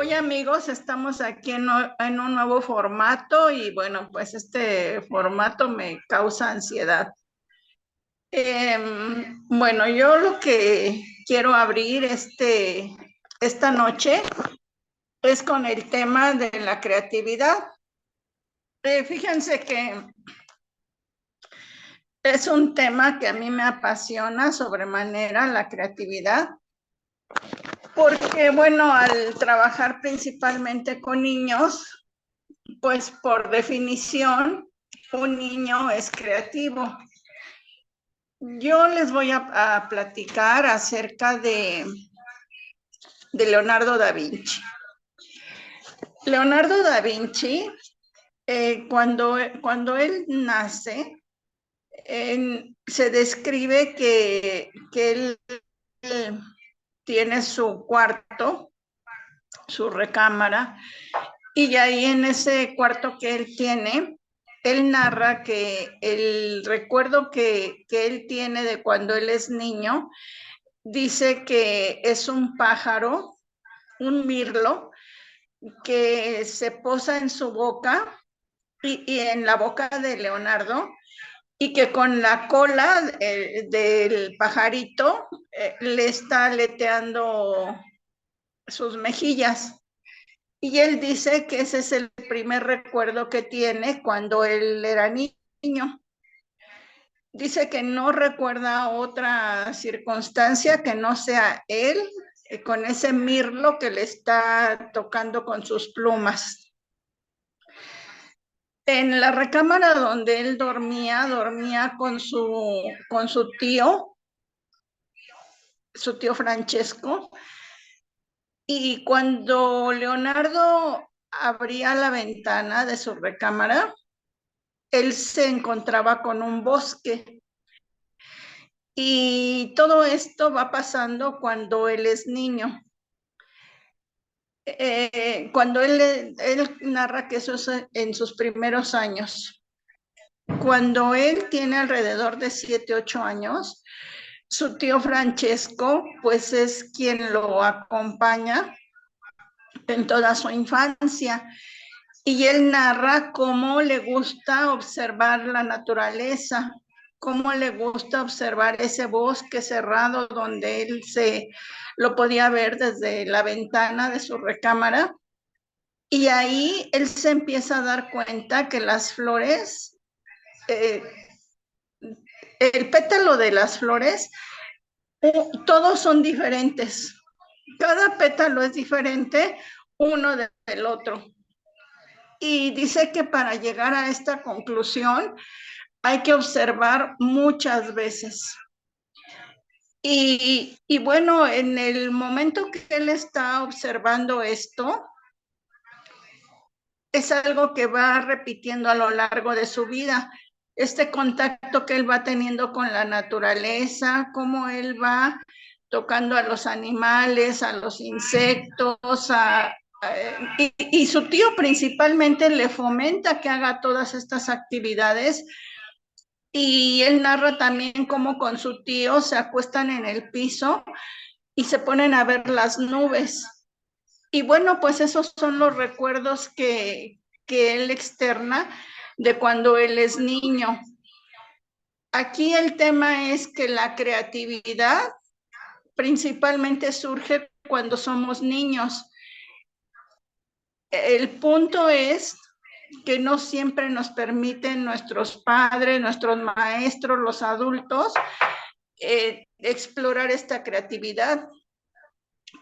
Hoy amigos, estamos aquí en un nuevo formato y bueno, pues este formato me causa ansiedad. Bueno, yo lo que quiero abrir esta noche es con el tema de la creatividad. Fíjense que es un tema que a mí me apasiona sobremanera, la creatividad, porque bueno, al trabajar principalmente con niños, pues por definición, un niño es creativo. Yo les voy a platicar acerca de Leonardo da Vinci. Leonardo da Vinci, cuando él nace, se describe que él tiene su cuarto, su recámara, y ahí en ese cuarto que él tiene, él narra que el recuerdo que él tiene de cuando él es niño, dice que es un pájaro, un mirlo, que se posa en su boca y en la boca de Leonardo, y que con la cola del pajarito le está aleteando sus mejillas. Y él dice que ese es el primer recuerdo que tiene cuando él era niño. Dice que no recuerda otra circunstancia que no sea él con ese mirlo que le está tocando con sus plumas. En la recámara donde él dormía con su tío Francesco, y cuando Leonardo abría la ventana de su recámara, él se encontraba con un bosque. Y todo esto va pasando cuando él es niño. Cuando él narra que eso es en sus primeros años. Cuando él tiene alrededor de 7, 8 años, su tío Francesco, pues es quien lo acompaña en toda su infancia. Y él narra cómo le gusta observar la naturaleza, cómo le gusta observar ese bosque cerrado donde él lo podía ver desde la ventana de su recámara. Y ahí él se empieza a dar cuenta que las flores, eh, el pétalo de las flores, todos son diferentes. Cada pétalo es diferente uno del otro. Y dice que para llegar a esta conclusión hay que observar muchas veces. Y bueno, en el momento que él está observando esto, es algo que va repitiendo a lo largo de su vida. Este contacto que él va teniendo con la naturaleza, cómo él va tocando a los animales, a los insectos, y su tío principalmente le fomenta que haga todas estas actividades. Y él narra también cómo con su tío se acuestan en el piso y se ponen a ver las nubes. Y bueno, pues esos son los recuerdos que él externa de cuando él es niño. Aquí el tema es que la creatividad principalmente surge cuando somos niños. El punto es que no siempre nos permiten nuestros padres, nuestros maestros, los adultos, explorar esta creatividad.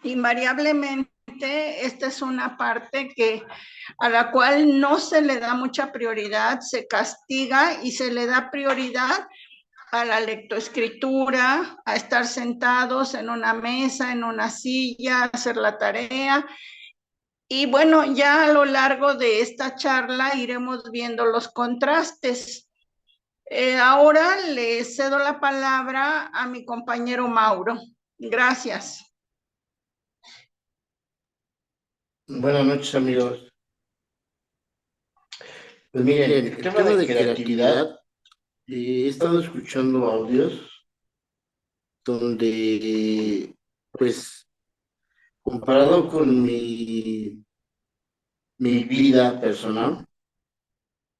Invariablemente, esta es una parte a la cual no se le da mucha prioridad, se castiga y se le da prioridad a la lectoescritura, a estar sentados en una mesa, en una silla, hacer la tarea. Y bueno, ya a lo largo de esta charla iremos viendo los contrastes. Ahora le cedo la palabra a mi compañero Mauro. Gracias. Buenas noches, amigos. Pues miren, el tema de creatividad, he estado escuchando audios donde, pues, comparado con mi vida personal,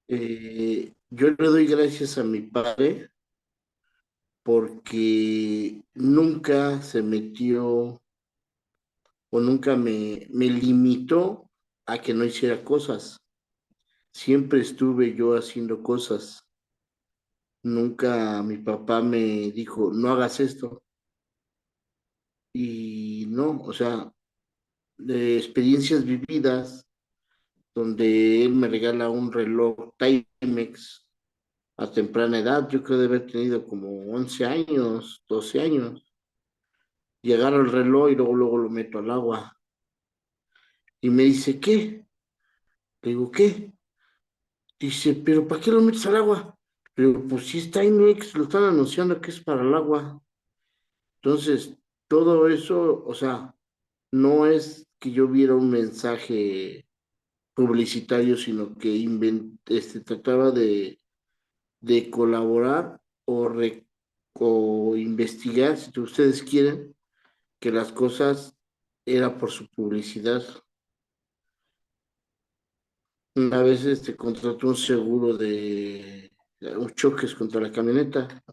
yo le doy gracias a mi padre porque nunca se metió o nunca me limitó a que no hiciera cosas. Siempre estuve yo haciendo cosas. Nunca mi papá me dijo, no hagas esto. Y no, o sea, de experiencias vividas, donde él me regala un reloj Timex a temprana edad, yo creo de haber tenido como 11 años, 12 años. Llegar al reloj y luego lo meto al agua. Y me dice, ¿qué? Le digo, ¿qué? Dice, ¿pero para qué lo metes al agua? Pero pues si es Timex, lo están anunciando que es para el agua. Entonces, todo eso, o sea, no es que yo viera un mensaje publicitario, sino que trataba de colaborar o investigar, si ustedes quieren, que las cosas era por su publicidad. A veces te contrató un seguro de un choques contra la camioneta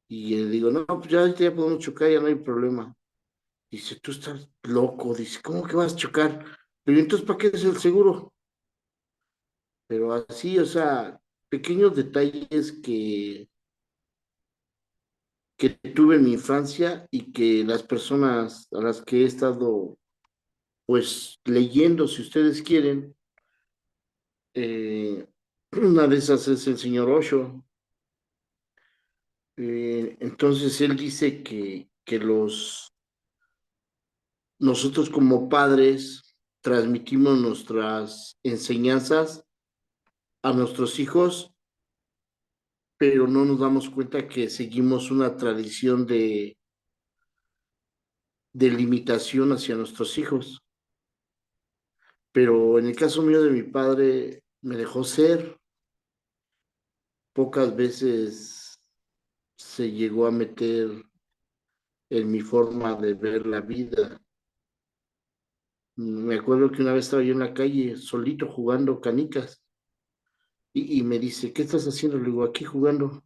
y le digo, no, pues ya ahorita ya podemos chocar, ya no hay problema. Dice, tú estás loco. Dice, ¿cómo que vas a chocar? Pero entonces, ¿para qué es el seguro? Pero así, o sea, pequeños detalles que tuve en mi infancia y que las personas a las que he estado, pues, leyendo, si ustedes quieren, eh, una de esas es el señor Osho. Entonces, él dice que nosotros como padres transmitimos nuestras enseñanzas a nuestros hijos, pero no nos damos cuenta que seguimos una tradición de limitación hacia nuestros hijos. Pero en el caso mío de mi padre, me dejó ser, pocas veces se llegó a meter en mi forma de ver la vida. Me acuerdo que una vez estaba yo en la calle solito jugando canicas y me dice, ¿qué estás haciendo? Le digo, aquí jugando.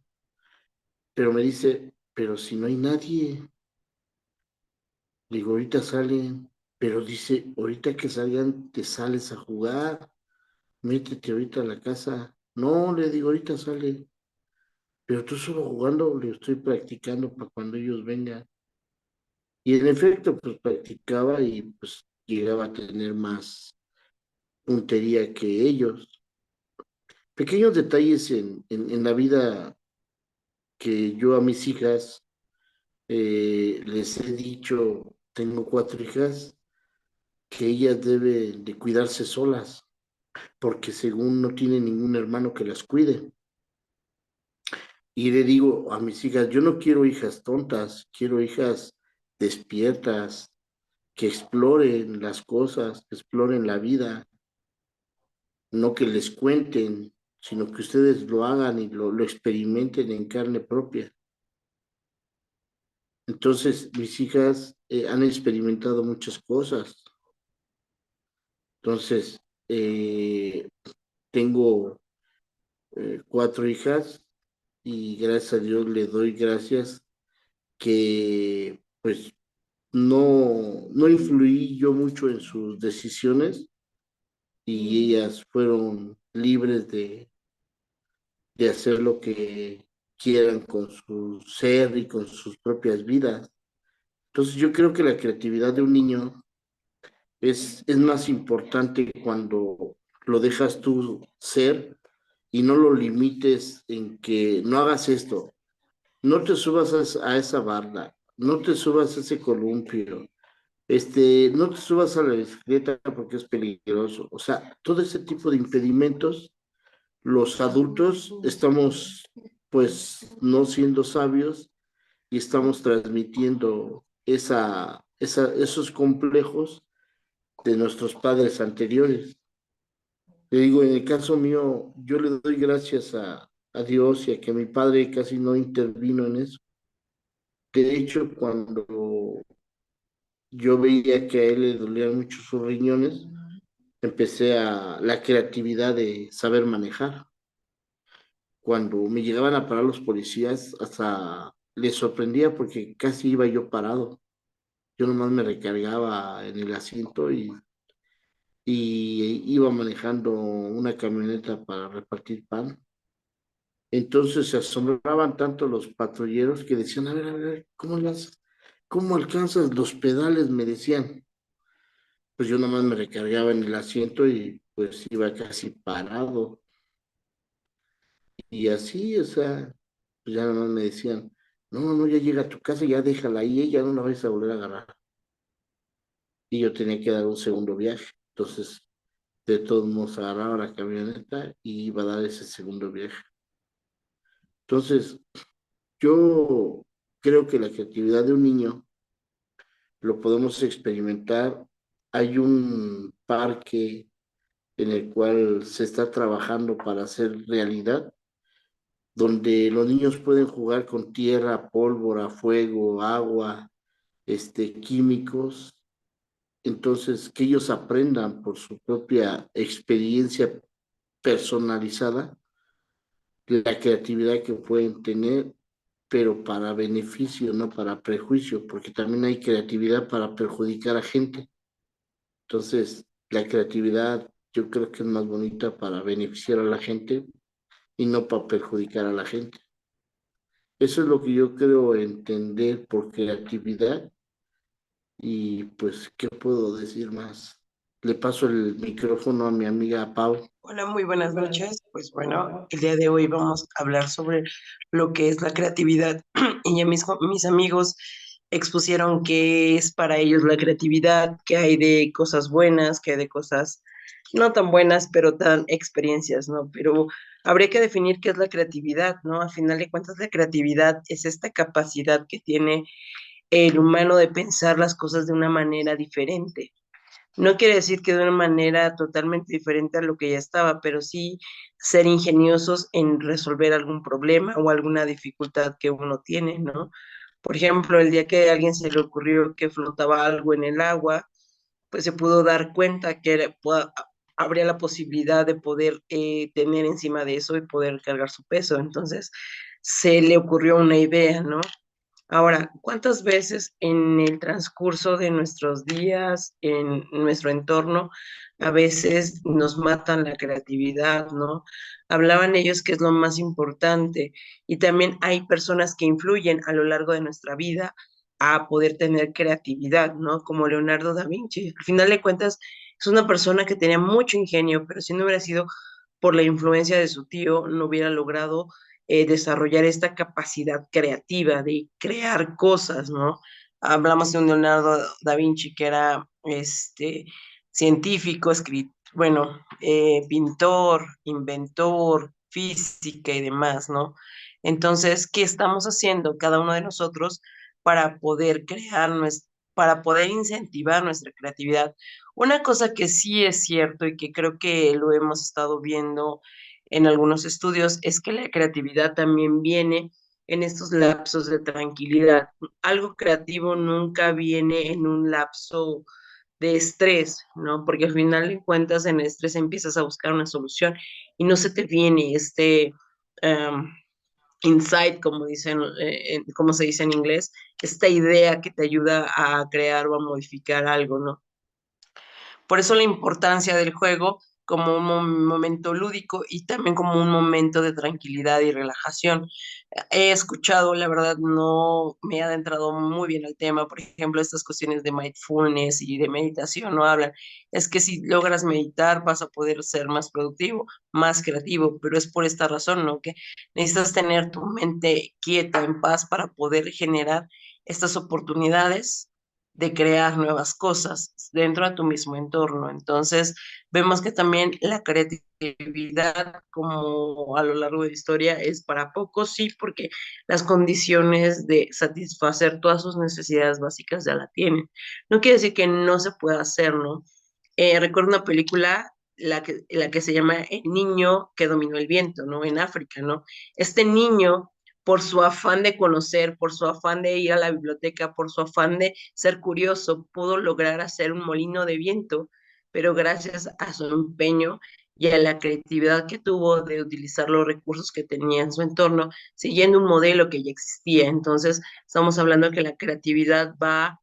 Pero me dice, pero si no hay nadie. Le digo, ahorita salen, pero dice, ahorita que salgan, te sales a jugar, métete ahorita a la casa. No, le digo, ahorita sale, pero tú solo jugando, le estoy practicando para cuando ellos vengan. Y en efecto, pues practicaba y pues llegaba a tener más puntería que ellos. Pequeños detalles en la vida que yo a mis hijas les he dicho, tengo 4 hijas, que ellas deben de cuidarse solas porque según no tiene ningún hermano que las cuide. Y le digo a mis hijas, yo no quiero hijas tontas, quiero hijas despiertas, que exploren las cosas, que exploren la vida, no que les cuenten, sino que ustedes lo hagan y lo experimenten en carne propia. Entonces, mis hijas han experimentado muchas cosas. Entonces, tengo 4 hijas y gracias a Dios le doy gracias que pues no influí yo mucho en sus decisiones y ellas fueron libres de hacer lo que quieran con su ser y con sus propias vidas. Entonces yo creo que la creatividad de un niño es más importante cuando lo dejas tú ser y no lo limites en que no hagas esto, no te subas a esa barda, no te subas a ese columpio, no te subas a la bicicleta porque es peligroso. O sea, todo ese tipo de impedimentos, los adultos estamos pues no siendo sabios y estamos transmitiendo esos complejos de nuestros padres anteriores. Le digo, en el caso mío, yo le doy gracias a Dios y a que mi padre casi no intervino en eso. De hecho, cuando yo veía que a él le dolían mucho sus riñones, empecé a la creatividad de saber manejar. Cuando me llegaban a parar los policías, hasta les sorprendía porque casi iba yo parado. Yo nomás me recargaba en el asiento y iba manejando una camioneta para repartir pan. Entonces se asombraban tanto los patrulleros que decían, a ver, ¿cómo alcanzas los pedales? Me decían. Pues yo nomás me recargaba en el asiento y pues iba casi parado. Y así, o sea, pues ya nomás me decían, no, ya llega a tu casa, ya déjala ahí, ya no la vais a volver a agarrar. Y yo tenía que dar un segundo viaje. Entonces, de todos modos, agarraba la camioneta y iba a dar ese segundo viaje. Entonces, yo creo que la creatividad de un niño lo podemos experimentar. Hay un parque en el cual se está trabajando para hacer realidad, donde los niños pueden jugar con tierra, pólvora, fuego, agua, químicos. Entonces, que ellos aprendan por su propia experiencia personalizada la creatividad que pueden tener, pero para beneficio, no para prejuicio, porque también hay creatividad para perjudicar a gente. Entonces, la creatividad yo creo que es más bonita para beneficiar a la gente y no para perjudicar a la gente. Eso es lo que yo creo entender por creatividad y pues, ¿qué puedo decir más? Le paso el micrófono a mi amiga Pau. Hola, muy buenas noches. Pues bueno, el día de hoy vamos a hablar sobre lo que es la creatividad y ya mis amigos expusieron qué es para ellos la creatividad, qué hay de cosas buenas, qué hay de cosas no tan buenas, pero tan experiencias, ¿no? Pero habría que definir qué es la creatividad, ¿no? A final de cuentas, la creatividad es esta capacidad que tiene el humano de pensar las cosas de una manera diferente. No quiere decir que de una manera totalmente diferente a lo que ya estaba, pero sí ser ingeniosos en resolver algún problema o alguna dificultad que uno tiene, ¿no? Por ejemplo, el día que a alguien se le ocurrió que flotaba algo en el agua, pues se pudo dar cuenta que habría la posibilidad de poder tener encima de eso y poder cargar su peso. Entonces, se le ocurrió una idea, ¿no? Ahora, ¿cuántas veces en el transcurso de nuestros días, en nuestro entorno, a veces nos matan la creatividad, ¿no? Hablaban ellos que es lo más importante y también hay personas que influyen a lo largo de nuestra vida a poder tener creatividad, ¿no? Como Leonardo da Vinci. Al final de cuentas, es una persona que tenía mucho ingenio, pero si no hubiera sido por la influencia de su tío, no hubiera logrado desarrollar esta capacidad creativa de crear cosas, ¿no? Hablamos de un Leonardo da Vinci que era científico, bueno, pintor, inventor, física y demás, ¿no? Entonces, ¿qué estamos haciendo cada uno de nosotros para poder para poder incentivar nuestra creatividad? Una cosa que sí es cierto y que creo que lo hemos estado viendo en algunos estudios es que la creatividad también viene en estos lapsos de tranquilidad. Algo creativo nunca viene en un lapso de estrés, ¿no? Porque al final de cuentas en el estrés empiezas a buscar una solución y no se te viene um, insight, como se dice en inglés, esta idea que te ayuda a crear o a modificar algo, ¿no? Por eso la importancia del juego como un momento lúdico y también como un momento de tranquilidad y relajación. He escuchado, la verdad, no me he adentrado muy bien al tema, por ejemplo, estas cuestiones de mindfulness y de meditación, no hablan. Es que si logras meditar vas a poder ser más productivo, más creativo, pero es por esta razón, ¿no? Que necesitas tener tu mente quieta, en paz, para poder generar estas oportunidades de crear nuevas cosas dentro de tu mismo entorno. Entonces, vemos que también la creatividad, como a lo largo de la historia, es para pocos, sí, porque las condiciones de satisfacer todas sus necesidades básicas ya la tienen. No quiere decir que no se pueda hacer, ¿no? Recuerdo una película, la que se llama El niño que dominó el viento, ¿no? En África, ¿no? Este niño por su afán de conocer, por su afán de ir a la biblioteca, por su afán de ser curioso, pudo lograr hacer un molino de viento, pero gracias a su empeño y a la creatividad que tuvo de utilizar los recursos que tenía en su entorno, siguiendo un modelo que ya existía. Entonces, estamos hablando de que la creatividad va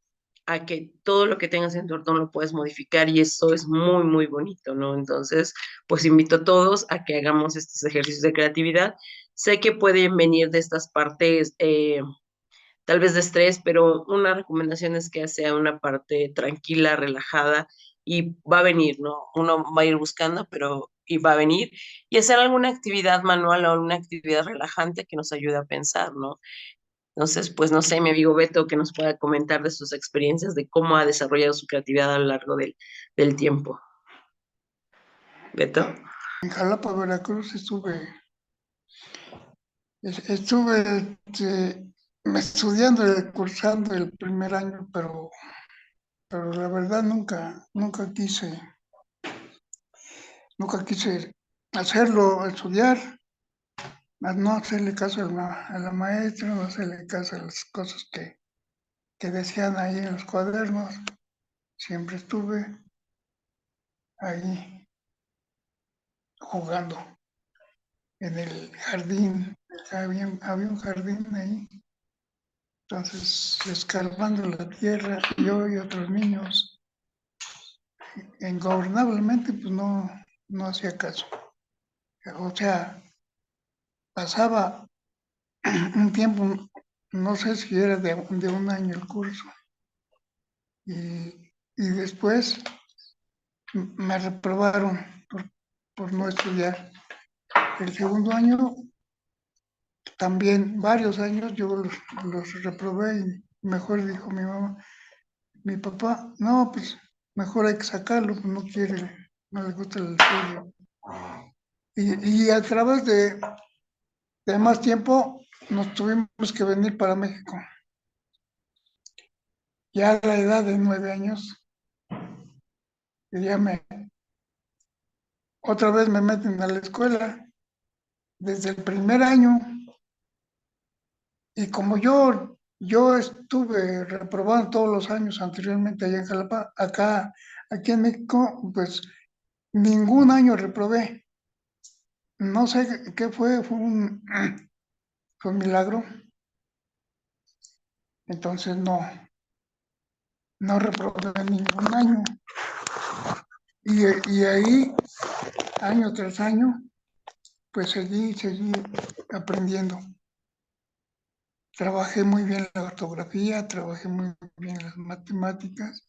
a que todo lo que tengas en tu entorno lo puedes modificar y eso es muy, muy bonito, ¿no? Entonces, pues invito a todos a que hagamos estos ejercicios de creatividad. Sé que pueden venir de estas partes, tal vez de estrés, pero una recomendación es que sea una parte tranquila, relajada y va a venir, ¿no? Uno va a ir buscando, pero y va a venir y hacer alguna actividad manual o alguna actividad relajante que nos ayude a pensar, ¿no? Entonces, pues no sé, mi amigo Beto, que nos pueda comentar de sus experiencias, de cómo ha desarrollado su creatividad a lo largo del tiempo. Beto. En Jalapa, Veracruz, estuve estudiando, cursando el primer año, pero la verdad nunca quise hacerlo, estudiar, no hacerle caso a la maestra, no hacerle caso a las cosas que decían ahí en los cuadernos. Siempre estuve ahí jugando en el jardín. Había un jardín ahí. Entonces, escarbando la tierra, yo y otros niños, ingobernablemente, pues no hacía caso. O sea, pasaba un tiempo, no sé si era de un año el curso, y después me reprobaron por no estudiar. El segundo año, también varios años, yo los reprobé y mejor dijo mi mamá, mi papá, no, pues mejor hay que sacarlo, pues no quiere, no le gusta el estudio. Y a través de más tiempo nos tuvimos que venir para México. Ya a la edad de 9 años, y otra vez me meten a la escuela desde el primer año. Y como yo estuve reprobando todos los años anteriormente allá en Jalapa, aquí en México, pues ningún año reprobé. No sé qué fue un milagro. Entonces no reprobé ningún año. Y ahí, año tras año, pues seguí aprendiendo. Trabajé muy bien la ortografía, trabajé muy bien las matemáticas.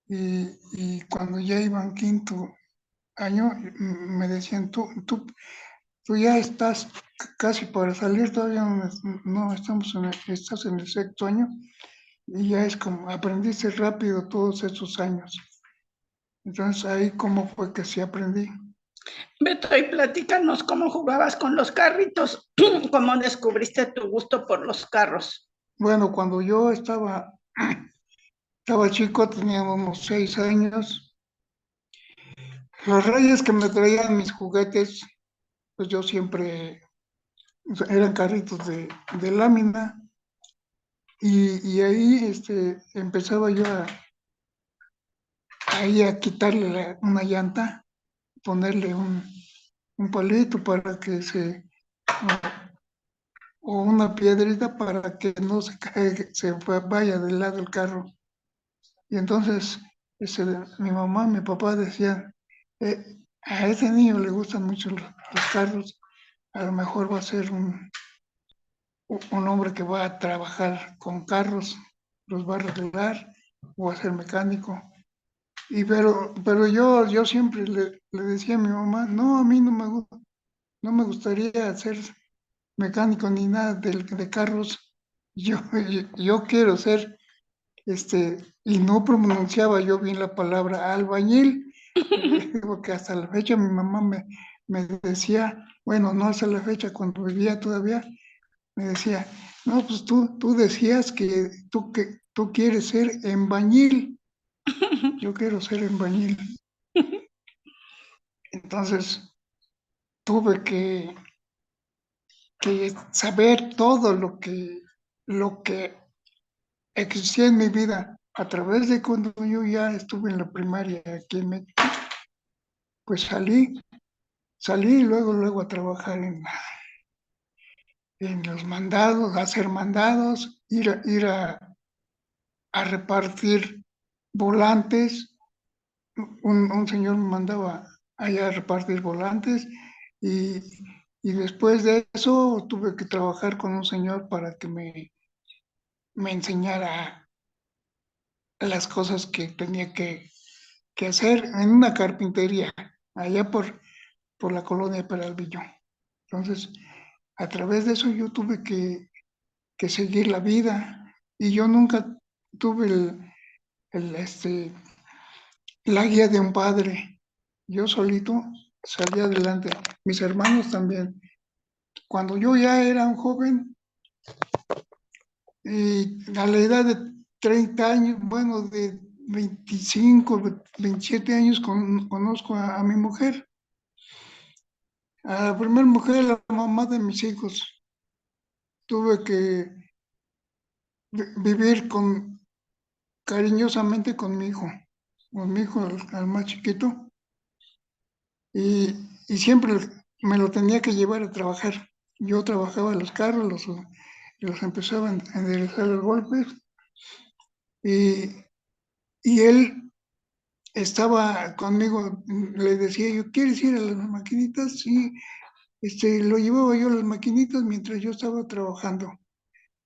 Y cuando ya iba en quinto año, me decían, tú ya estás casi para salir, todavía no estamos estás en el sexto año, y ya es como aprendiste rápido todos esos años. Entonces ahí cómo fue que sí aprendí. Beto, y platícanos cómo jugabas con los carritos, cómo descubriste tu gusto por los carros. Bueno, cuando yo estaba chico, tenía unos 6 años. Los reyes que me traían mis juguetes, pues yo siempre eran carritos de lámina, y ahí empezaba yo a quitarle una llanta, ponerle un palito para que o una piedrita para que no se caiga, vaya del lado del carro. Y entonces mi mamá, mi papá decían, a ese niño le gustan mucho los carros, a lo mejor va a ser un hombre que va a trabajar con carros, los va a arreglar o a ser mecánico. Pero yo siempre le decía a mi mamá, no, a mí no me gustaría ser mecánico ni nada de carros. Yo quiero ser, y no pronunciaba yo bien la palabra albañil, porque hasta la fecha mi mamá me decía, bueno, no hasta la fecha, cuando vivía todavía, me decía, no, pues tú decías que tú quieres ser embañil, yo quiero ser embañil. Entonces tuve que saber todo lo que existía en mi vida a través de cuando yo ya estuve en la primaria aquí en México, pues salí y luego a trabajar en los mandados, a hacer mandados, ir a repartir volantes. Un señor me mandaba allá a repartir volantes y, y después de eso tuve que trabajar con un señor para que me enseñara las cosas que tenía que hacer en una carpintería allá por la colonia Peralvillo. Entonces, a través de eso yo tuve que seguir la vida y yo nunca tuve la guía de un padre. Yo solito salí adelante, mis hermanos también. Cuando yo ya era un joven, y a la edad de 30 años, bueno, de 25, 27 años, conozco a mi mujer, a la primera mujer, la mamá de mis hijos. Tuve que vivir cariñosamente con mi hijo al más chiquito, y siempre me lo tenía que llevar a trabajar. Yo trabajaba los carros, los empezaba a enderezar los golpes, y, y él estaba conmigo, le decía yo, ¿quieres ir a las maquinitas? Sí, lo llevaba yo a las maquinitas mientras yo estaba trabajando.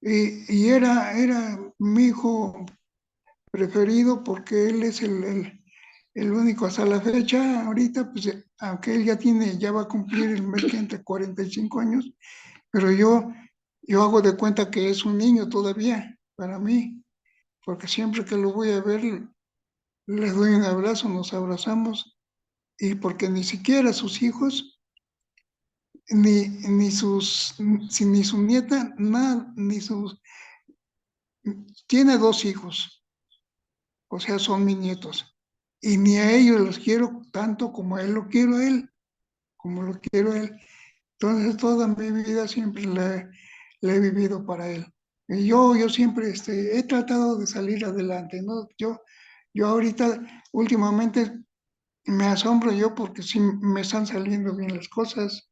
Y era mi hijo preferido porque él es el único hasta la fecha. Ahorita, pues, aunque él ya va a cumplir el mes que entra 45 años, pero yo hago de cuenta que es un niño todavía para mí, porque siempre que lo voy a ver, le doy un abrazo, nos abrazamos, y porque ni siquiera sus hijos, ni su nieta, nada, tiene dos hijos, o sea, son mis nietos, y ni a ellos los quiero tanto como a él lo quiero a él, como lo quiero a él. Entonces, toda mi vida siempre la he vivido para él. Y yo siempre he tratado de salir adelante, ¿no? Yo ahorita, últimamente, me asombro yo porque sí me están saliendo bien las cosas.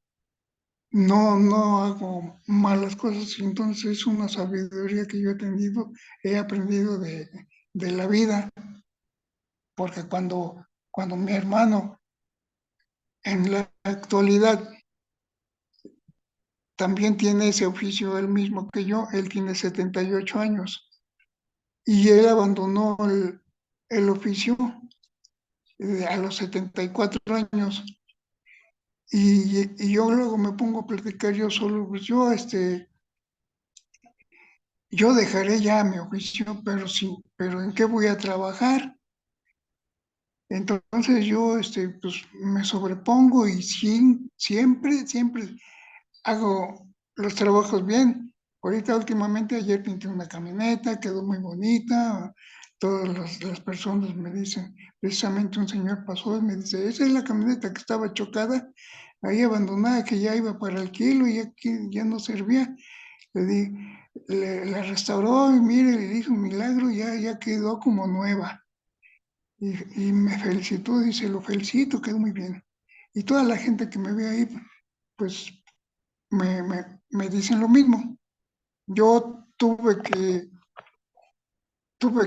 No hago malas cosas, entonces es una sabiduría que yo he aprendido de la vida, porque cuando mi hermano en la actualidad también tiene ese oficio, el mismo que yo, él tiene 78 años, y él abandonó el oficio a los 74 años, y yo luego me pongo a platicar yo solo, pues yo dejaré ya mi oficio, pero sí, pero ¿en qué voy a trabajar? Entonces yo pues me sobrepongo y siempre hago los trabajos bien. Ahorita últimamente, ayer pinté una camioneta, quedó muy bonita. Todas las personas me dicen, precisamente un señor pasó y me dice, esa es la camioneta que estaba chocada, ahí abandonada, que ya iba para el kilo y ya no servía. Le di, la restauró y mire, le hizo un milagro, ya quedó como nueva. Y me felicitó, dice, lo felicito, quedó muy bien. Y toda la gente que me ve ahí, pues me dicen lo mismo. Yo tuve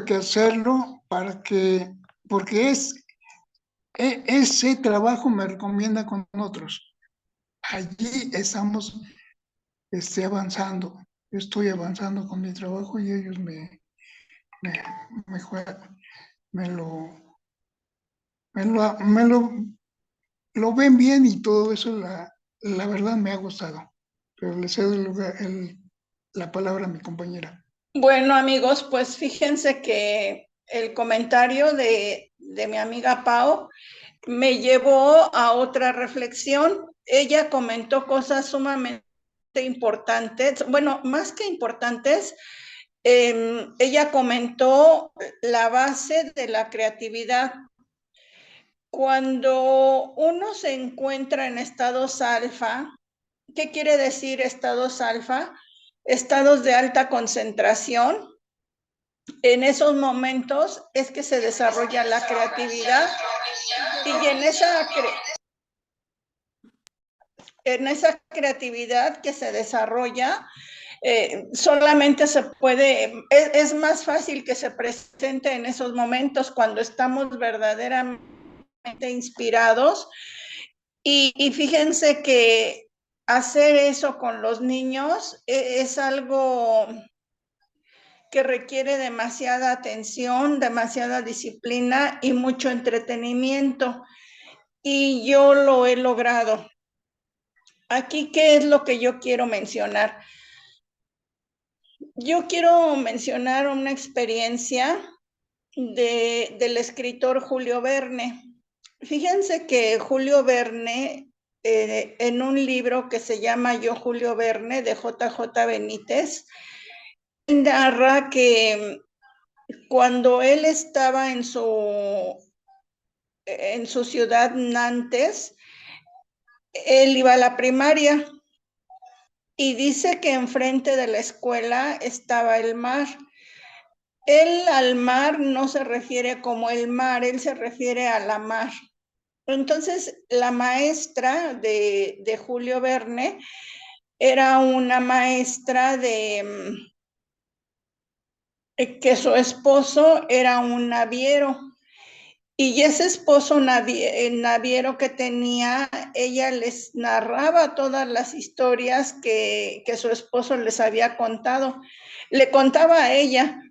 que hacerlo porque ese trabajo me recomienda con otros. Allí estamos avanzando. Estoy avanzando con mi trabajo y ellos me, me, jue- me lo, me lo ven bien, y todo eso, la verdad, me ha gustado. Pero le cedo la palabra a mi compañera. Bueno, amigos, pues fíjense que el comentario de mi amiga Pau me llevó a otra reflexión. Ella comentó cosas sumamente importantes, bueno, más que importantes, ella comentó la base de la creatividad. Cuando uno se encuentra en estados alfa, ¿Qué quiere decir estados alfa? Estados de alta concentración. En esos momentos es que se desarrolla la creatividad y en esa creatividad que se desarrolla, solamente se puede, es más fácil que se presente en esos momentos cuando estamos verdaderamente inspirados. Y fíjense que hacer eso con los niños es algo que requiere demasiada atención, demasiada disciplina y mucho entretenimiento. Y yo lo he logrado. Aquí, ¿qué es lo que yo quiero mencionar? Yo quiero mencionar una experiencia del escritor Julio Verne. Fíjense que Julio Verne, en un libro que se llama Yo, Julio Verne, de JJ Benítez, narra que cuando él estaba en su ciudad Nantes, él iba a la primaria y dice que enfrente de la escuela estaba el mar. Él al mar no se refiere como el mar, él se refiere a la mar. Entonces, la maestra de Julio Verne era una maestra que su esposo era un naviero. Y ese esposo naviero que tenía, ella les narraba todas las historias que su esposo les había contado. Le contaba a ella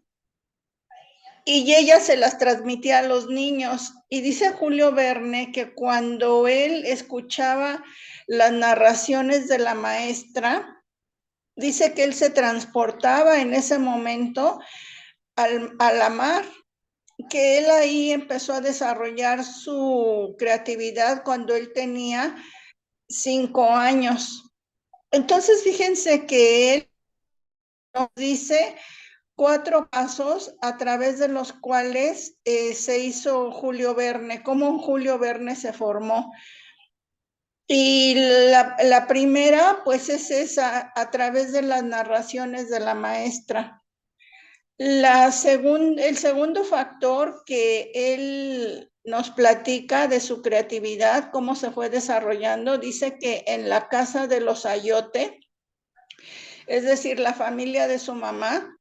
y ella se las transmitía a los niños. Y dice Julio Verne que cuando él escuchaba las narraciones de la maestra, dice que él se transportaba en ese momento a la mar, que él ahí empezó a desarrollar su creatividad cuando él tenía 5 años. Entonces, fíjense que él nos dice 4 pasos a través de los cuales se hizo Julio Verne, cómo Julio Verne se formó. Y la primera, pues es esa, a través de las narraciones de la maestra. El segundo factor que él nos platica de su creatividad, cómo se fue desarrollando, dice que en la casa de los Ayote, es decir, la familia de su mamá,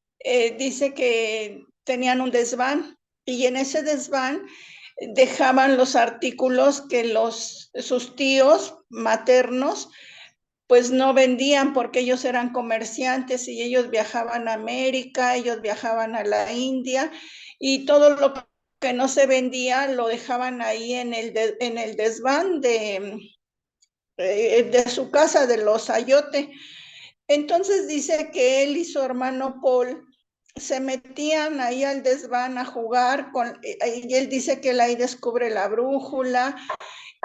dice que tenían un desván y en ese desván dejaban los artículos que sus tíos maternos pues no vendían porque ellos eran comerciantes y ellos viajaban a América, ellos viajaban a la India y todo lo que no se vendía lo dejaban ahí en el desván de su casa de los Ayote. Entonces dice que él y su hermano Paul se metían ahí al desván a jugar y él dice que él ahí descubre la brújula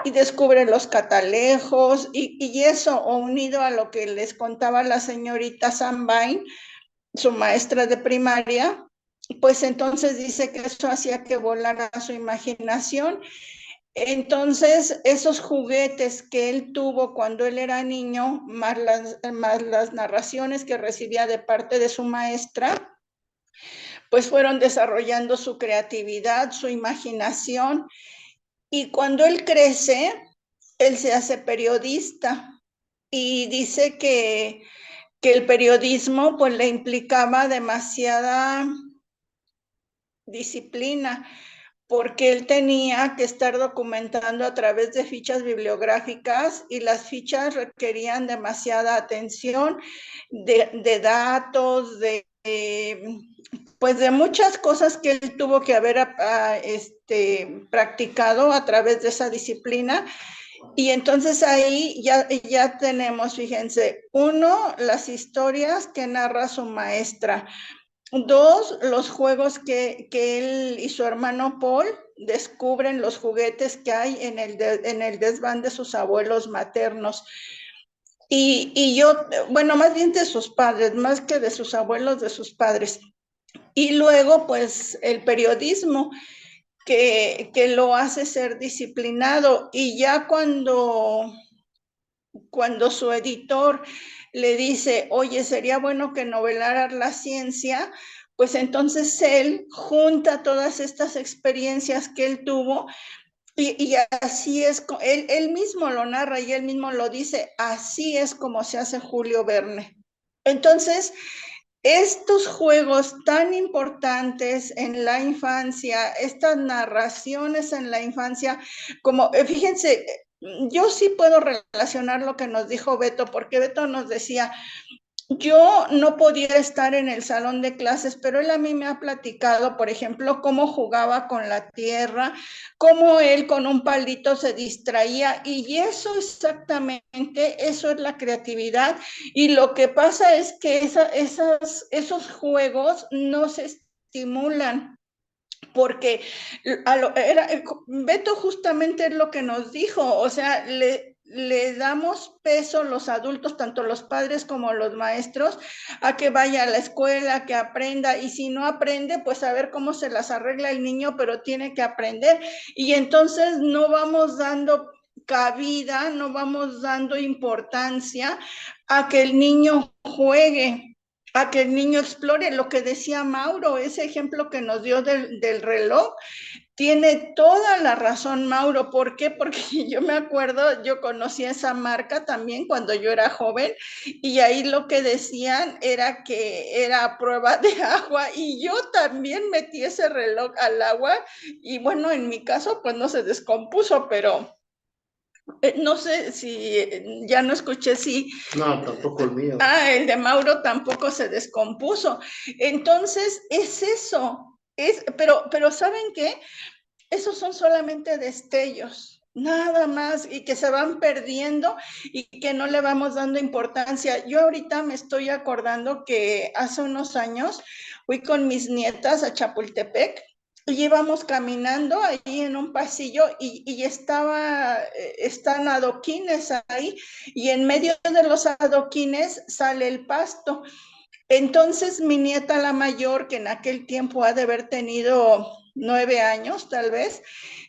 y descubre los catalejos y eso unido a lo que les contaba la señorita Sambain, su maestra de primaria, pues entonces dice que eso hacía que volara su imaginación. Entonces, esos juguetes que él tuvo cuando él era niño, más las narraciones que recibía de parte de su maestra, pues fueron desarrollando su creatividad, su imaginación. Y cuando él crece, él se hace periodista y dice que el periodismo pues le implicaba demasiada disciplina, porque él tenía que estar documentando a través de fichas bibliográficas y las fichas requerían demasiada atención de datos, pues de muchas cosas que él tuvo que haber practicado a través de esa disciplina. Y entonces ahí ya tenemos, fíjense, 1, las historias que narra su maestra. 2, los juegos que él y su hermano Paul descubren los juguetes que hay en el desván de sus abuelos maternos. Y yo, bueno, más bien de sus padres, más que de sus abuelos, de sus padres. Y luego, pues, el periodismo, que lo hace ser disciplinado. Y ya cuando cuando su editor le dice, oye, sería bueno que novelaras la ciencia, pues entonces él junta todas estas experiencias que él tuvo y así es, él mismo lo narra y él mismo lo dice, así es como se hace Julio Verne. Entonces, estos juegos tan importantes en la infancia, estas narraciones en la infancia, como fíjense, yo sí puedo relacionar lo que nos dijo Beto, porque Beto nos decía, yo no podía estar en el salón de clases, pero él a mí me ha platicado, por ejemplo, cómo jugaba con la tierra, cómo él con un palito se distraía y eso exactamente, eso es la creatividad. Y lo que pasa es que esos juegos no se estimulan porque Beto justamente es lo que nos dijo, o sea, le damos peso los adultos, tanto los padres como los maestros, a que vaya a la escuela, que aprenda, y si no aprende, pues a ver cómo se las arregla el niño, pero tiene que aprender, y entonces no vamos dando cabida, no vamos dando importancia a que el niño juegue, a que el niño explore lo que decía Mauro, ese ejemplo que nos dio del reloj, tiene toda la razón Mauro. ¿Por qué? Porque yo me acuerdo, yo conocí esa marca también cuando yo era joven y ahí lo que decían era que era a prueba de agua y yo también metí ese reloj al agua y bueno, en mi caso pues no se descompuso, pero no sé si ya no escuché si... No, tampoco el mío. El de Mauro tampoco se descompuso. Entonces, es eso. Pero ¿saben qué? Esos son solamente destellos, nada más, y que se van perdiendo y que no le vamos dando importancia. Yo ahorita me estoy acordando que hace unos años fui con mis nietas a Chapultepec y íbamos caminando ahí en un pasillo y están adoquines ahí y en medio de los adoquines sale el pasto. Entonces mi nieta la mayor, que en aquel tiempo ha de haber tenido 9 años tal vez,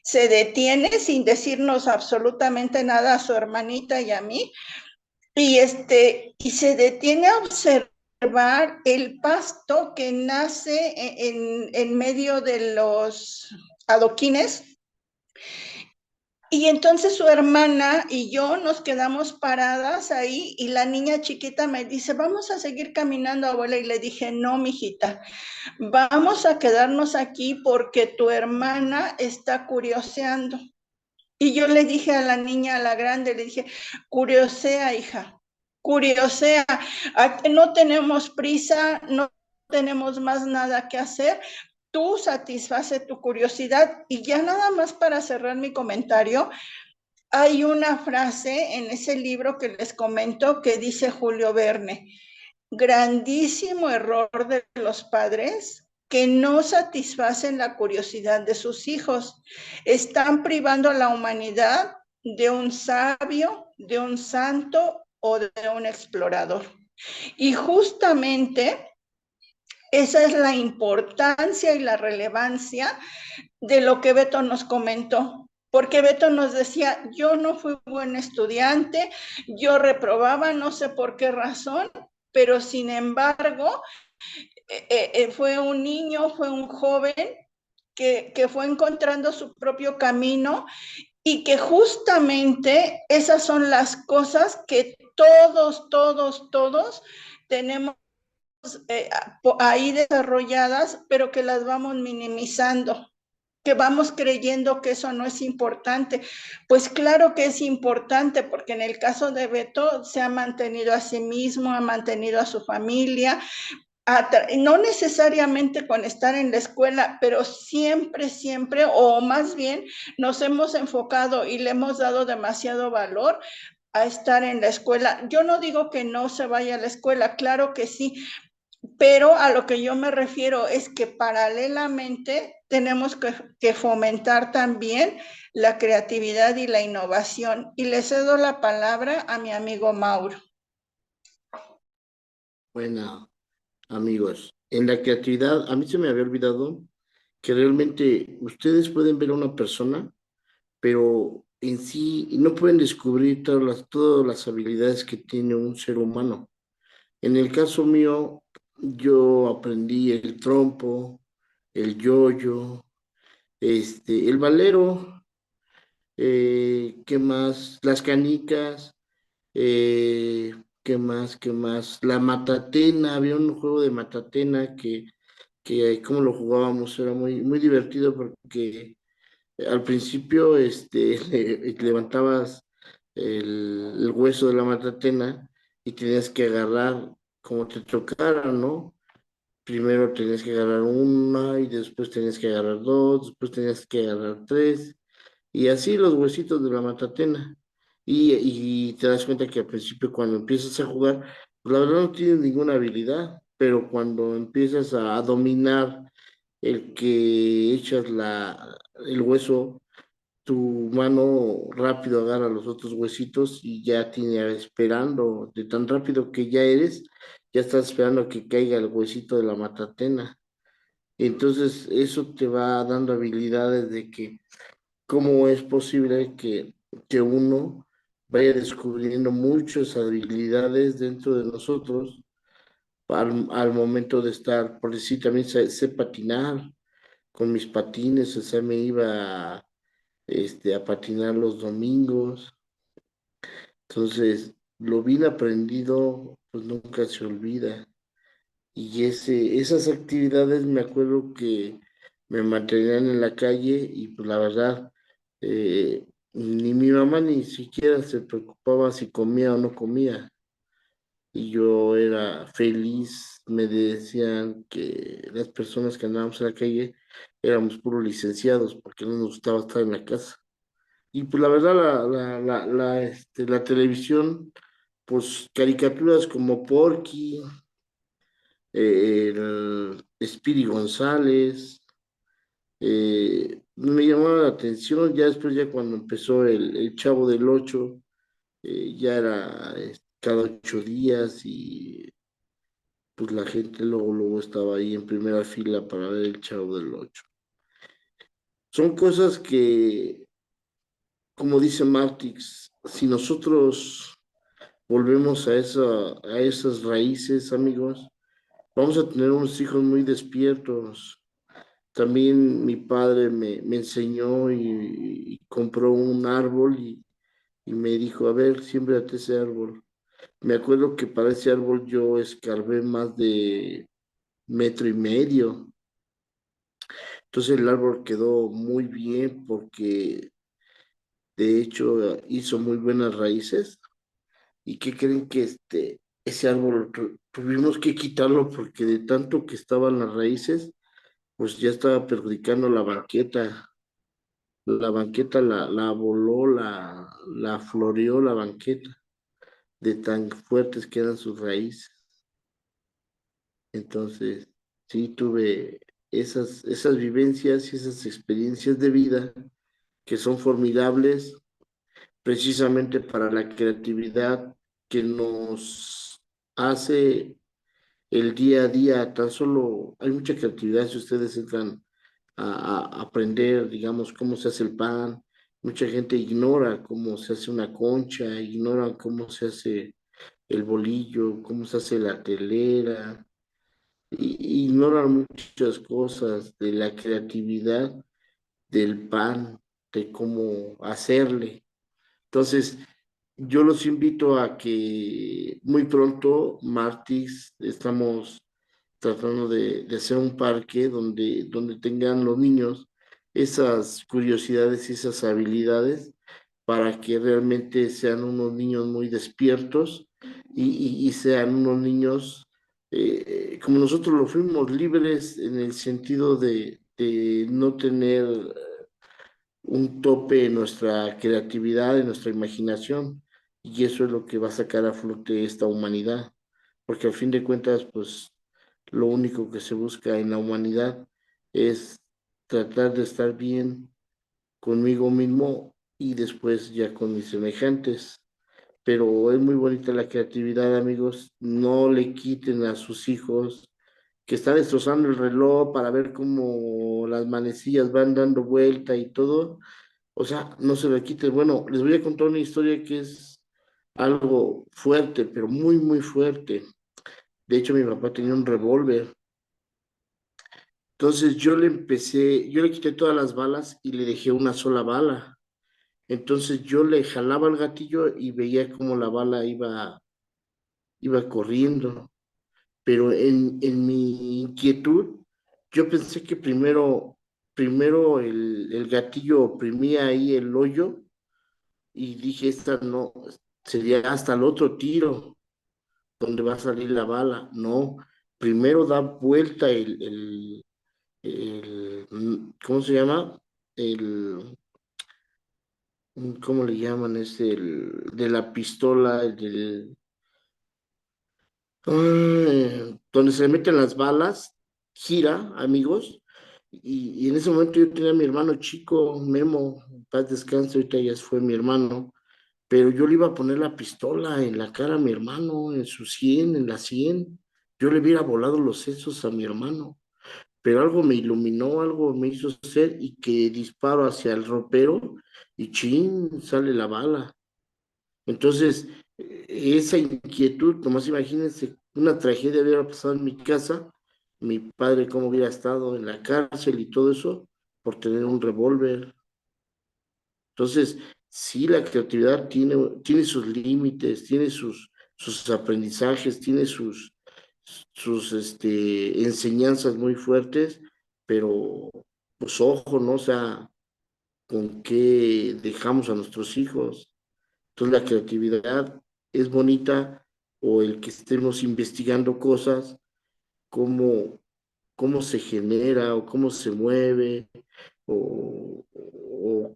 se detiene sin decirnos absolutamente nada a su hermanita y a mí, y se detiene a observar el pasto que nace en medio de los adoquines. Y entonces su hermana y yo nos quedamos paradas ahí y la niña chiquita me dice, vamos a seguir caminando, abuela. Y le dije, no, mijita, vamos a quedarnos aquí porque tu hermana está curioseando. Y yo le dije a la niña, a la grande, le dije, curiosea, hija, curiosea, no tenemos prisa, no tenemos más nada que hacer, tú satisface tu curiosidad. Y ya nada más para cerrar mi comentario, hay una frase en ese libro que les comento que dice Julio Verne, grandísimo error de los padres que no satisfacen la curiosidad de sus hijos. Están privando a la humanidad de un sabio, de un santo o de un explorador. Y justamente esa es la importancia y la relevancia de lo que Beto nos comentó. Porque Beto nos decía, yo no fui buen estudiante, yo reprobaba, no sé por qué razón, pero sin embargo, fue un niño, fue un joven que fue encontrando su propio camino y que justamente esas son las cosas que todos tenemos ahí desarrolladas, pero que las vamos minimizando, que vamos creyendo que eso no es importante. Pues claro que es importante, porque en el caso de Beto se ha mantenido a sí mismo, ha mantenido a su familia, no necesariamente con estar en la escuela, pero siempre, o más bien nos hemos enfocado y le hemos dado demasiado valor a estar en la escuela. Yo no digo que no se vaya a la escuela, claro que sí, pero a lo que yo me refiero es que paralelamente tenemos que fomentar también la creatividad y la innovación. Y le cedo la palabra a mi amigo Mauro. Bueno, amigos, en la creatividad, a mí se me había olvidado que realmente ustedes pueden ver a una persona, pero en sí no pueden descubrir todas las habilidades que tiene un ser humano. En el caso mío, yo aprendí el trompo, el yoyo, el valero, ¿qué más? Las canicas, ¿qué más? ¿Qué más? La matatena, había un juego de matatena que cómo lo jugábamos, era muy, muy divertido porque al principio levantabas el hueso de la matatena y tenías que agarrar como te tocara, ¿no? Primero tenías que agarrar una y después tenías que agarrar dos, después tenías que agarrar tres y así los huesitos de la matatena. Y te das cuenta que al principio cuando empiezas a jugar, pues la verdad no tienes ninguna habilidad, pero cuando empiezas a dominar el que echas el hueso, tu mano rápido agarra los otros huesitos y ya tiene esperando, de tan rápido que ya eres, ya estás esperando a que caiga el huesito de la matatena. Entonces eso te va dando habilidades de que cómo es posible que uno vaya descubriendo muchas habilidades dentro de nosotros al momento de estar, por decir, también sé patinar con mis patines, o sea, me iba a patinar los domingos. Entonces, lo bien aprendido, pues nunca se olvida. Y esas actividades me acuerdo que me mantenían en la calle y pues la verdad, ni mi mamá ni siquiera se preocupaba si comía o no comía. Y yo era feliz, me decían que las personas que andábamos en la calle éramos puros licenciados porque no nos gustaba estar en la casa. Y pues la verdad, la televisión, pues caricaturas como Porky, el Speedy González, me llamaba la atención, ya después ya cuando empezó el Chavo del Ocho, ya era cada 8 días y pues la gente luego estaba ahí en primera fila para ver el Chavo del Ocho. Son cosas que, como dice Martix, si nosotros volvemos a esas raíces, amigos, vamos a tener unos hijos muy despiertos. También mi padre me enseñó y compró un árbol y me dijo, a ver, siémbrate ese árbol. Me acuerdo que para ese árbol yo escarbé más de 1,5 metros. Entonces el árbol quedó muy bien porque de hecho hizo muy buenas raíces. ¿Y qué creen que ese árbol tuvimos que quitarlo porque de tanto que estaban las raíces, pues ya estaba perjudicando la banqueta? La banqueta la voló, la floreó la banqueta, de tan fuertes que eran sus raíces. Entonces, sí tuve esas vivencias y esas experiencias de vida que son formidables precisamente para la creatividad que nos hace el día a día. Tan solo hay mucha creatividad si ustedes entran a aprender, digamos, cómo se hace el pan. Mucha gente ignora cómo se hace una concha, ignora cómo se hace el bolillo, cómo se hace la telera, ignoran muchas cosas de la creatividad del pan, de cómo hacerle. Entonces, yo los invito a que muy pronto, Martix, estamos tratando de hacer un parque donde tengan los niños esas curiosidades y esas habilidades para que realmente sean unos niños muy despiertos y sean unos niños como nosotros lo fuimos, libres en el sentido de no tener un tope en nuestra creatividad, en nuestra imaginación, y eso es lo que va a sacar a flote esta humanidad, porque al fin de cuentas, pues lo único que se busca en la humanidad es tratar de estar bien conmigo mismo y después ya con mis semejantes. Pero es muy bonita la creatividad, amigos. No le quiten a sus hijos que están destrozando el reloj para ver cómo las manecillas van dando vuelta y todo. O sea, no se le quite. Bueno, les voy a contar una historia que es algo fuerte, pero muy, muy fuerte. De hecho, mi papá tenía un revólver. Entonces yo le quité todas las balas y le dejé una sola bala. Entonces yo le jalaba el gatillo y veía cómo la bala iba corriendo. Pero en mi inquietud, yo pensé que primero el gatillo oprimía ahí el hoyo y dije, esta no, sería hasta el otro tiro donde va a salir la bala. No, primero da vuelta ¿cómo se llama? El, ¿Cómo le llaman? Es el de la pistola, donde se meten las balas, gira, amigos. Y en ese momento yo tenía a mi hermano chico, Memo, en paz descanse, ahorita ya fue mi hermano, pero yo le iba a poner la pistola en la cara a mi hermano, en su sien, en la sien. Yo le hubiera volado los sesos a mi hermano, pero algo me iluminó, algo me hizo ser y que disparo hacia el ropero y chin, sale la bala. Entonces, esa inquietud, nomás imagínense, una tragedia hubiera pasado en mi casa, mi padre cómo hubiera estado en la cárcel y todo eso por tener un revólver. Entonces, sí, la creatividad tiene sus límites, tiene sus aprendizajes, tiene sus enseñanzas muy fuertes, pero pues ojo, ¿no? O sea, con qué dejamos a nuestros hijos. Entonces, la creatividad es bonita o el que estemos investigando cosas, cómo, cómo se genera o cómo se mueve o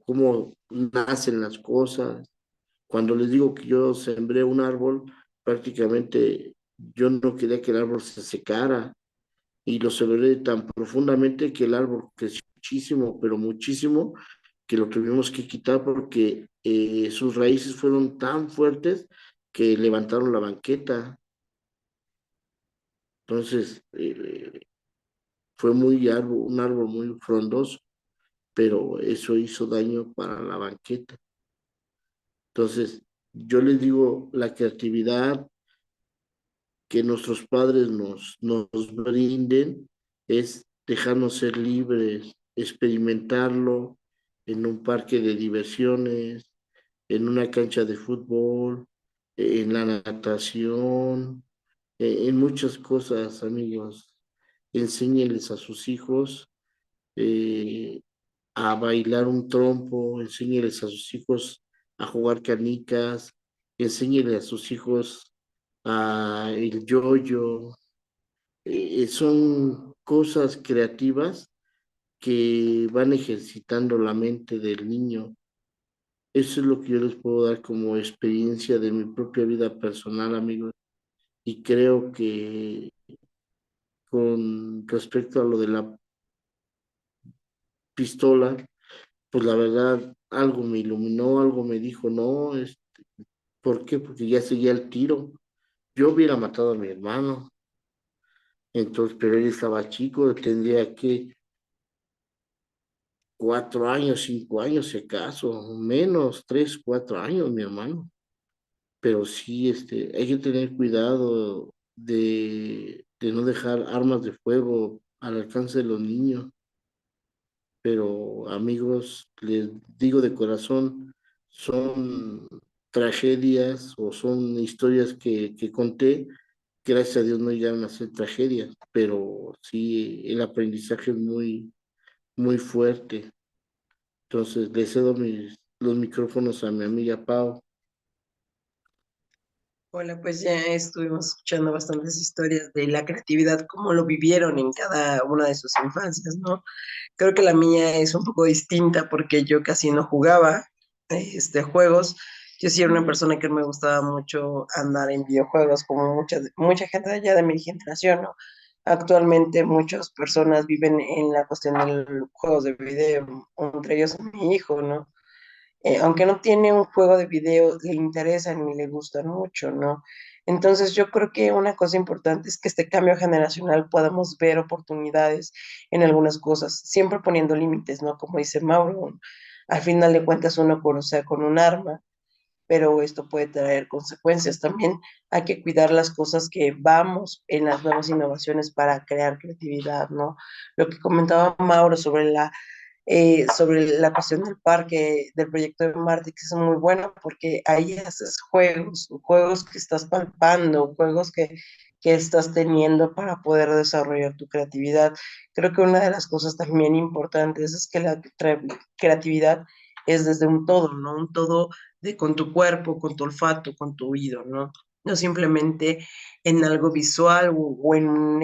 cómo nacen las cosas. Cuando les digo que yo sembré un árbol, prácticamente yo no quería que el árbol se secara y lo sembré tan profundamente que el árbol creció muchísimo, pero muchísimo, que lo tuvimos que quitar porque sus raíces fueron tan fuertes que levantaron la banqueta. Entonces, fue un árbol muy frondoso, pero eso hizo daño para la banqueta. Entonces, yo les digo, la creatividad que nuestros padres nos brinden es dejarnos ser libres, experimentarlo en un parque de diversiones, en una cancha de fútbol, en la natación, en muchas cosas, amigos. Enséñeles a sus hijos eh, a bailar un trompo, enséñeles a sus hijos a jugar canicas, enséñeles a sus hijos a el yoyo. Son cosas creativas que van ejercitando la mente del niño. Eso es lo que yo les puedo dar como experiencia de mi propia vida personal, amigos. Y creo que con respecto a lo de la pistola, pues la verdad, algo me iluminó, algo me dijo, no, ¿por qué? Porque ya seguía el tiro. Yo hubiera matado a mi hermano, entonces, pero él estaba chico, tendría que 4 años, 5 años, si acaso, menos, 3, 4 años, mi hermano. Pero sí, hay que tener cuidado de no dejar armas de fuego al alcance de los niños. Pero amigos, les digo de corazón, son tragedias o son historias que conté, gracias a Dios no llegaron a ser tragedias, pero sí el aprendizaje es muy, muy fuerte. Entonces, le cedo los micrófonos a mi amiga Pau. Hola, pues ya estuvimos escuchando bastantes historias de la creatividad, cómo lo vivieron en cada una de sus infancias, ¿no? Creo que la mía es un poco distinta porque yo casi no jugaba juegos. Yo sí era una persona que me gustaba mucho andar en videojuegos, como mucha gente allá de mi generación, ¿no? Actualmente muchas personas viven en la cuestión de los juegos de video, entre ellos mi hijo, ¿no? Aunque no tiene un juego de video, le interesan y le gustan mucho, ¿no? Entonces yo creo que una cosa importante es que este cambio generacional podamos ver oportunidades en algunas cosas, siempre poniendo límites, ¿no? Como dice Mauro, al final de cuentas uno conoce con un arma, pero esto puede traer consecuencias. También hay que cuidar las cosas que vamos en las nuevas innovaciones para crear creatividad, ¿no? Lo que comentaba Mauro sobre la cuestión del parque, del proyecto de Martix es muy bueno porque ahí haces juegos que estás palpando, juegos que estás teniendo para poder desarrollar tu creatividad. Creo que una de las cosas también importantes es que la creatividad es desde un todo, ¿no? Un todo con tu cuerpo, con tu olfato, con tu oído, ¿no? No simplemente en algo visual o en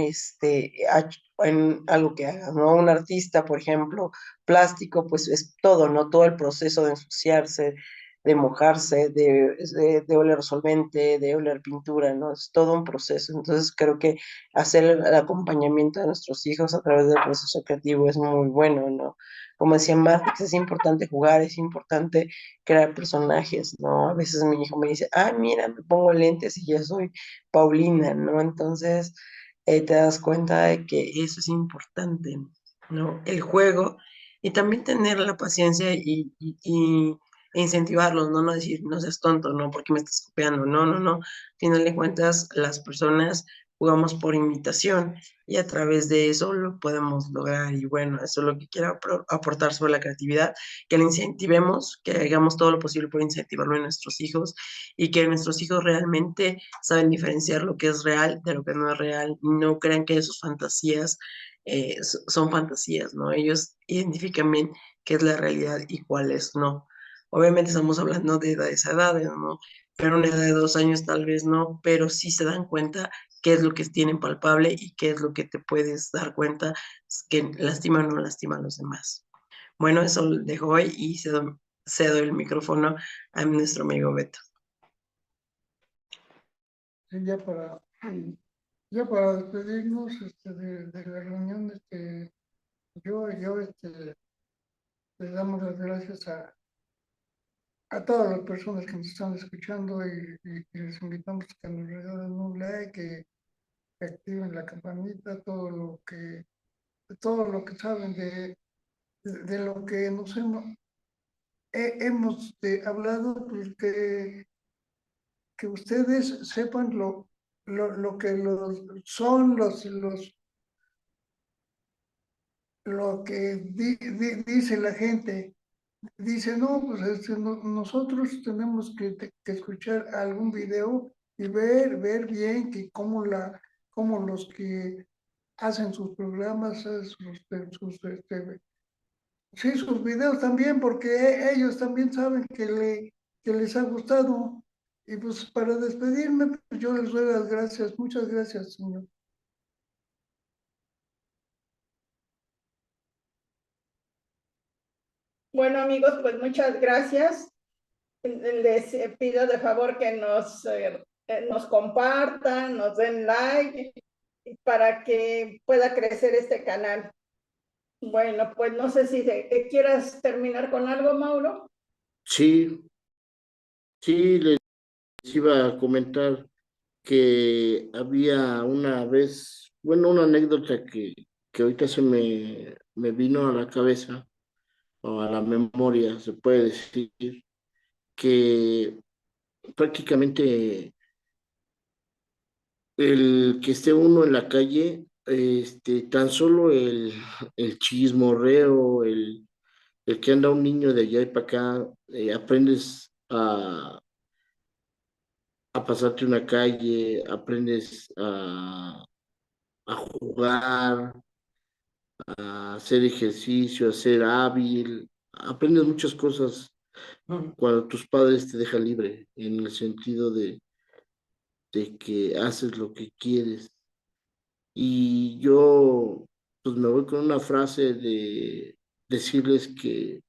en algo que hagas, ¿no? Un artista, por ejemplo, plástico, pues es todo, ¿no? Todo el proceso de ensuciarse, de mojarse, de oler solvente, de oler pintura, ¿no? Es todo un proceso. Entonces creo que hacer el acompañamiento de nuestros hijos a través del proceso creativo es muy bueno, ¿no? Como decía Matrix, es importante jugar, es importante crear personajes, ¿no? A veces mi hijo me dice, ah, mira, me pongo lentes y ya soy Paulina, ¿no? Entonces te das cuenta de que eso es importante, ¿no? El juego y también tener la paciencia e incentivarlos, ¿no? No decir, no seas tonto, ¿no? Porque me estás copiando, no, no, no. Al final de cuentas, las personas jugamos por imitación y a través de eso lo podemos lograr. Y bueno, eso es lo que quiero aportar sobre la creatividad, que la incentivemos, que hagamos todo lo posible por incentivarlo en nuestros hijos y que nuestros hijos realmente saben diferenciar lo que es real de lo que no es real. No crean que sus fantasías son fantasías, ¿no? Ellos identifican bien qué es la realidad y cuál es no. Obviamente estamos hablando de esa edad, ¿no? Pero una edad de 2 años tal vez no, pero sí se dan cuenta qué es lo que tienen palpable y qué es lo que te puedes dar cuenta que lastima o no lastima a los demás. Bueno, eso lo dejo hoy y cedo el micrófono a nuestro amigo Beto. Sí, ya para despedirnos de la reunión, yo le damos las gracias a todas las personas que nos están escuchando y les invitamos a que nos regalen un like, que activen la campanita, todo lo que saben de lo que nos hemos hablado, pues que ustedes sepan lo que son lo que dice la gente. Dice, no, pues nosotros tenemos que escuchar algún video y ver bien que cómo los que hacen sus programas, sí, sus videos también, porque ellos también saben que les ha gustado. Y pues para despedirme, pues yo les doy las gracias. Muchas gracias, señor. Bueno, amigos, pues muchas gracias. Les pido de favor que nos compartan, nos den like para que pueda crecer este canal. Bueno, pues no sé si quieras terminar con algo, Mauro. Sí, sí, les iba a comentar que había una vez, bueno, una anécdota que ahorita me vino a la cabeza o a la memoria, se puede decir, que prácticamente el que esté uno en la calle, tan solo el chismorreo, el que anda un niño de allá y para acá, aprendes a pasarte una calle, aprendes a jugar, a hacer ejercicio, a ser hábil, aprendes muchas cosas cuando tus padres te dejan libre, en el sentido de que haces lo que quieres. Y yo, pues me voy con una frase de decirles que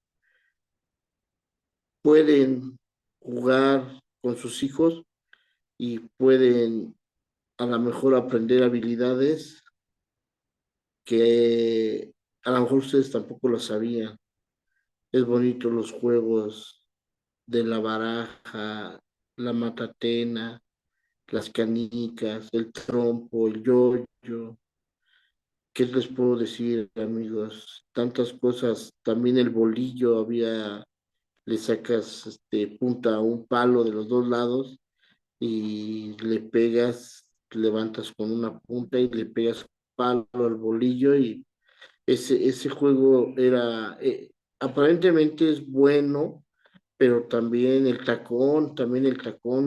pueden jugar con sus hijos y pueden a lo mejor aprender habilidades que a lo mejor ustedes tampoco lo sabían. Es bonito los juegos de la baraja, la matatena, las canicas, el trompo, el yoyo, ¿qué les puedo decir, amigos? Tantas cosas, también el bolillo le sacas punta a un palo de los dos lados y le pegas, levantas con una punta y le pegas palo al bolillo y ese juego aparentemente es bueno, pero también el tacón,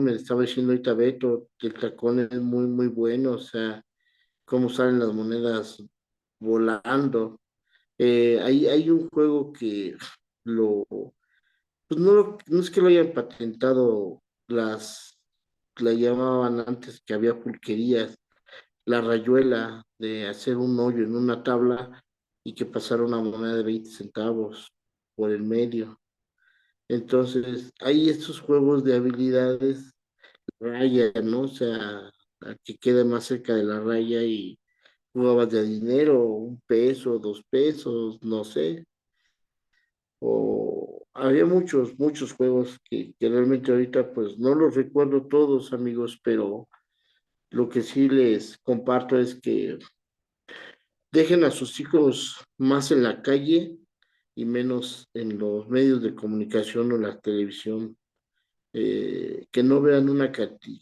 me estaba diciendo ahorita Beto, que el tacón es muy, muy bueno, o sea, cómo salen las monedas volando. Hay un juego que lo, pues no es que lo hayan patentado, la llamaban antes que había pulquerías, la rayuela de hacer un hoyo en una tabla y que pasara una moneda de 20 centavos por el medio. Entonces, hay estos juegos de habilidades, raya, ¿no? O sea, a que quede más cerca de la raya y jugabas de a dinero, 1 peso, 2 pesos, no sé. O había muchos, muchos juegos que realmente ahorita pues no los recuerdo todos, amigos, pero lo que sí les comparto es que dejen a sus hijos más en la calle y menos en los medios de comunicación o la televisión. Que no vean una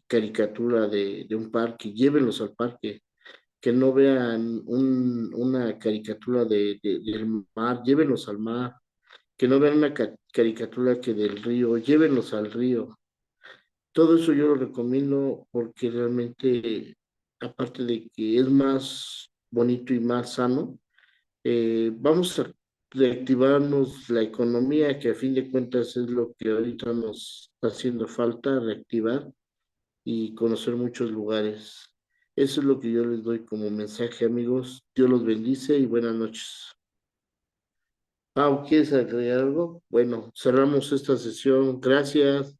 caricatura de un parque, llévenlos al parque. Que no vean una caricatura del mar, llévenlos al mar. Que no vean una caricatura que del río, llévenlos al río. Todo eso yo lo recomiendo porque realmente, aparte de que es más bonito y más sano, vamos a reactivarnos la economía, que a fin de cuentas es lo que ahorita nos está haciendo falta, reactivar y conocer muchos lugares. Eso es lo que yo les doy como mensaje, amigos. Dios los bendice y buenas noches. Pau, ¿quieres agregar algo? Bueno, cerramos esta sesión. Gracias.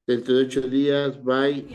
Dentro de 8 días. Bye.